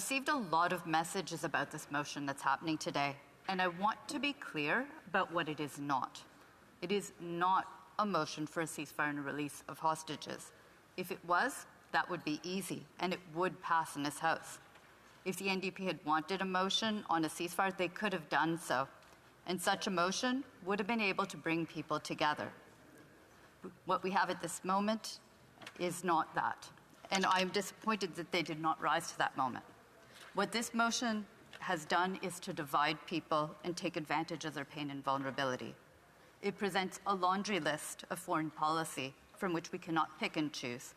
received a lot of messages about this motion that's happening today, and I want to be clear about what it is not. It is not a motion for a ceasefire and a release of hostages. If it was, that would be easy, and it would pass in this House. If the NDP had wanted a motion on a ceasefire, they could have done so, and such a motion would have been able to bring people together. What we have at this moment is not that, and I'm disappointed that they did not rise to that moment. What this motion has done is to divide people and take advantage of their pain and vulnerability. It presents a laundry list of foreign policy from which we cannot pick and choose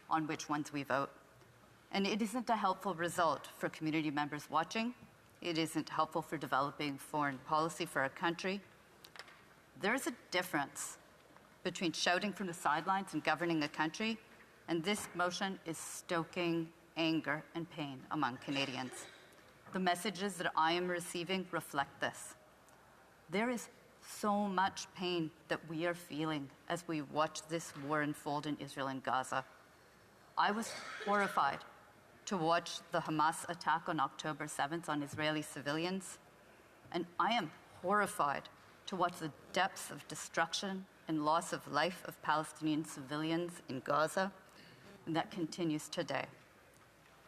on which ones we vote. And it isn't a helpful result for community members watching. It isn't helpful for developing foreign policy for our country. There's a difference between shouting from the sidelines and governing a country, and this motion is stoking anger and pain among Canadians. The messages that I am receiving reflect this. There is so much pain that we are feeling as we watch this war unfold in Israel and Gaza. I was horrified to watch the Hamas attack on October 7th on Israeli civilians, and I am horrified to watch the depths of destruction and loss of life of Palestinian civilians in Gaza, and that continues today.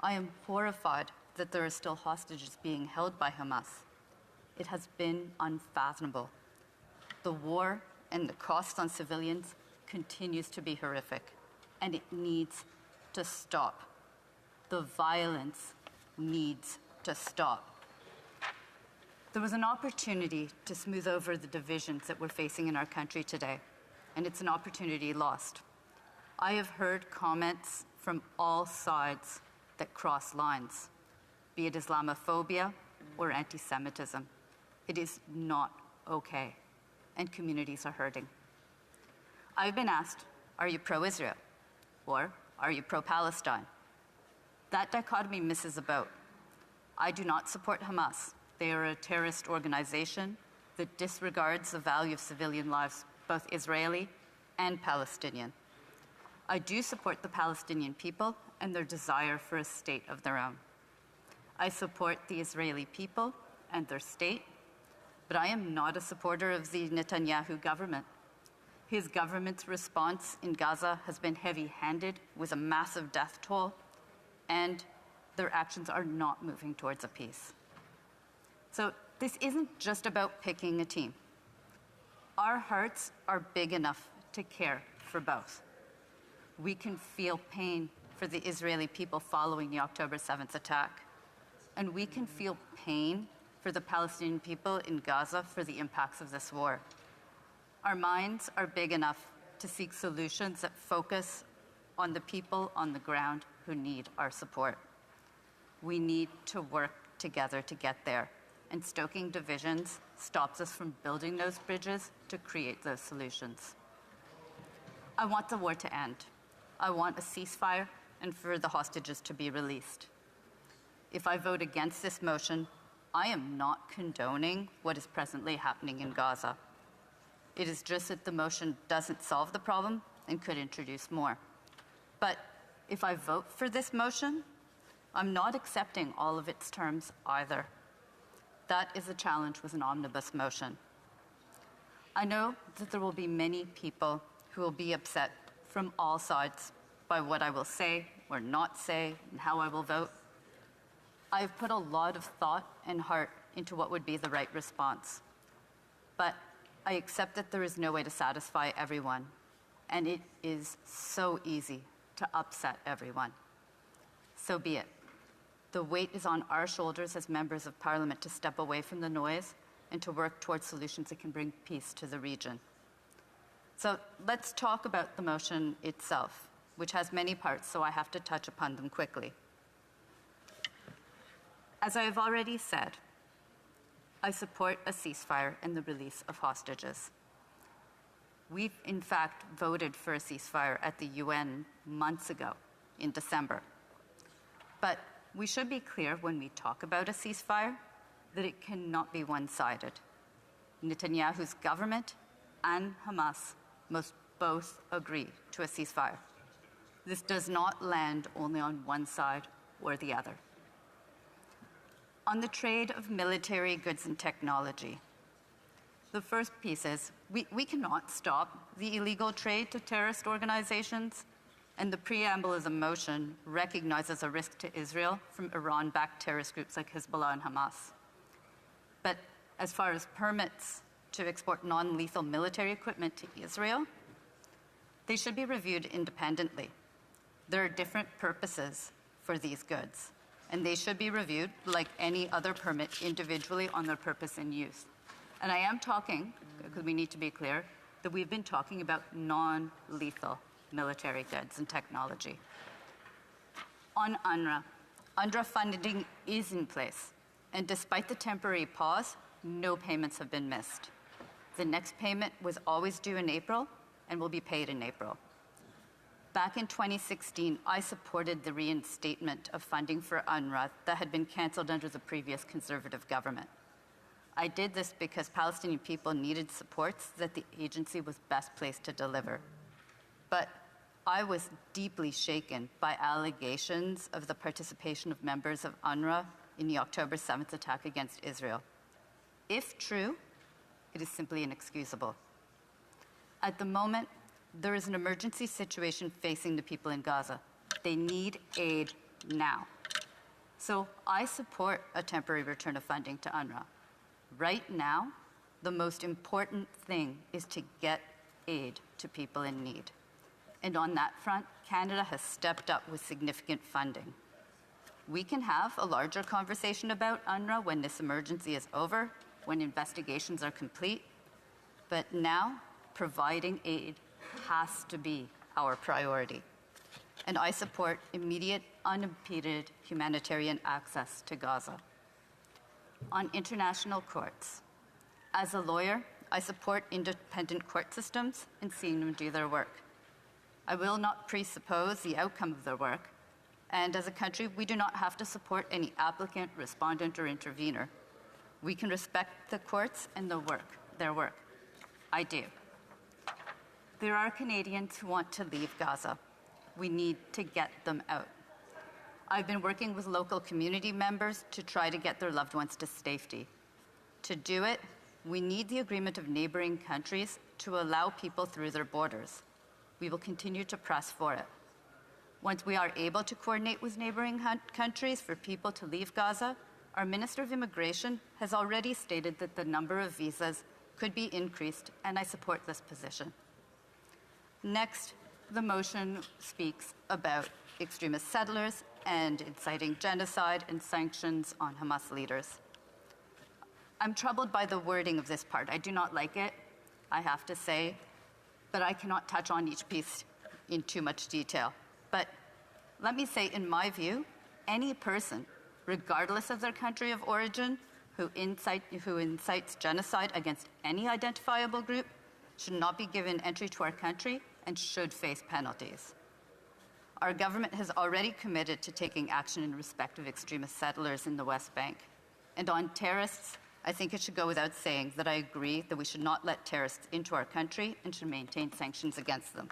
I am horrified that there are still hostages being held by Hamas. It has been unfathomable. The war and the costs on civilians continues to be horrific, and it needs to stop. The violence needs to stop. There was an opportunity to smooth over the divisions that we're facing in our country today, and it's an opportunity lost. I have heard comments from all sides that cross lines, be it Islamophobia or anti-Semitism. It is not okay, and communities are hurting. I've been asked, are you pro-Israel? Or are you pro-Palestine? That dichotomy misses a boat. I do not support Hamas. They are a terrorist organization that disregards the value of civilian lives, both Israeli and Palestinian. I do support the Palestinian people and their desire for a state of their own. I support the Israeli people and their state, but I am not a supporter of the Netanyahu government. His government's response in Gaza has been heavy-handed with a massive death toll, and their actions are not moving towards a peace. So this isn't just about picking a team. Our hearts are big enough to care for both. We can feel pain for the Israeli people following the October 7th attack, and we can feel pain for the Palestinian people in Gaza for the impacts of this war. Our minds are big enough to seek solutions that focus on the people on the ground who need our support. We need to work together to get there, and stoking divisions stops us from building those bridges to create those solutions. I want the war to end. I want a ceasefire and for the hostages to be released. If I vote against this motion, I am not condoning what is presently happening in Gaza. It is just that the motion doesn't solve the problem and could introduce more. But if I vote for this motion, I'm not accepting all of its terms either. That is a challenge with an omnibus motion. I know that there will be many people who will be upset from all sides by what I will say or not say and how I will vote. I've put a lot of thought and heart into what would be the right response. But I accept that there is no way to satisfy everyone, and it is so easy to upset everyone. So be it. The weight is on our shoulders as members of Parliament to step away from the noise and to work towards solutions that can bring peace to the region. So let's talk about the motion itself, which has many parts, so I have to touch upon them quickly. As I have already said, I support a ceasefire and the release of hostages. We've, in fact, voted for a ceasefire at the UN months ago, in December. But we should be clear when we talk about a ceasefire that it cannot be one-sided. Netanyahu's government and Hamas must both agree to a ceasefire. This does not land only on one side or the other. On the trade of military goods and technology. The first piece is we cannot stop the illegal trade to terrorist organizations, and the preamble of the motion recognizes a risk to Israel from Iran-backed terrorist groups like Hezbollah and Hamas. But as far as permits to export non-lethal military equipment to Israel, they should be reviewed independently. There are different purposes for these goods, and they should be reviewed like any other permit individually on their purpose and use. And I am talking, because we need to be clear, that we've been talking about non-lethal military goods and technology. On UNRWA funding is in place, and despite the temporary pause, no payments have been missed. The next payment was always due in April and will be paid in April. Back in 2016, I supported the reinstatement of funding for UNRWA that had been canceled under the previous Conservative government. I did this because Palestinian people needed supports that the agency was best placed to deliver. But I was deeply shaken by allegations of the participation of members of UNRWA in the October 7th attack against Israel. If true, it is simply inexcusable. At the moment, there is an emergency situation facing the people in Gaza. They need aid now. So I support a temporary return of funding to UNRWA. Right now, the most important thing is to get aid to people in need. And on that front, Canada has stepped up with significant funding. We can have a larger conversation about UNRWA when this emergency is over, when investigations are complete. But now, providing aid has to be our priority. And I support immediate, unimpeded humanitarian access to Gaza. On international courts. As a lawyer, I support independent court systems and seeing them do their work. I will not presuppose the outcome of their work, and as a country, we do not have to support any applicant, respondent, or intervener. We can respect the courts and their work. I do. There are Canadians who want to leave Gaza. We need to get them out. I've been working with local community members to try to get their loved ones to safety. To do it, we need the agreement of neighboring countries to allow people through their borders. We will continue to press for it. Once we are able to coordinate with neighboring countries for people to leave Gaza, our Minister of Immigration has already stated that the number of visas could be increased, and I support this position. Next, the motion speaks about extremist settlers and inciting genocide and sanctions on Hamas leaders. I'm troubled by the wording of this part. I do not like it, I have to say, but I cannot touch on each piece in too much detail. But let me say, in my view, any person, regardless of their country of origin, who incites genocide against any identifiable group should not be given entry to our country and should face penalties. Our government has already committed to taking action in respect of extremist settlers in the West Bank. And on terrorists, I think it should go without saying that I agree that we should not let terrorists into our country and should maintain sanctions against them.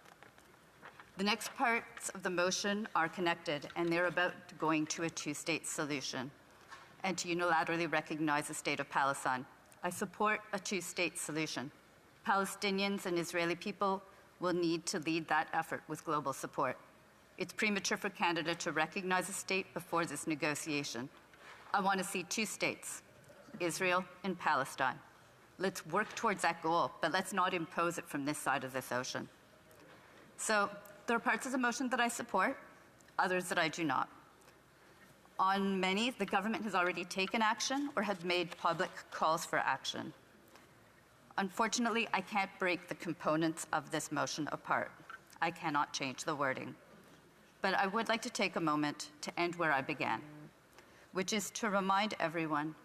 The next parts of the motion are connected, and they're about going to a two-state solution and to unilaterally recognize the state of Palestine. I support a two-state solution. Palestinians and Israeli people will need to lead that effort with global support. It's premature for Canada to recognize a state before this negotiation. I want to see two states, Israel and Palestine. Let's work towards that goal, but let's not impose it from this side of this ocean. So there are parts of the motion that I support, others that I do not. On many, the government has already taken action or has made public calls for action. Unfortunately, I can't break the components of this motion apart. I cannot change the wording. But I would like to take a moment to end where I began, which is to remind everyone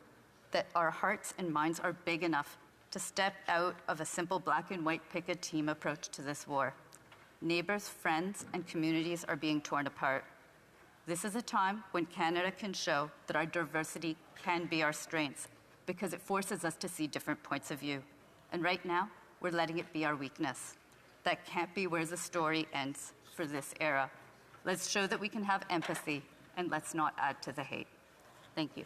that our hearts and minds are big enough to step out of a simple black and white picket team approach to this war. Neighbors, friends, and communities are being torn apart. This is a time when Canada can show that our diversity can be our strengths because it forces us to see different points of view. And right now, we're letting it be our weakness. That can't be where the story ends for this era. Let's show that we can have empathy, and let's not add to the hate. Thank you.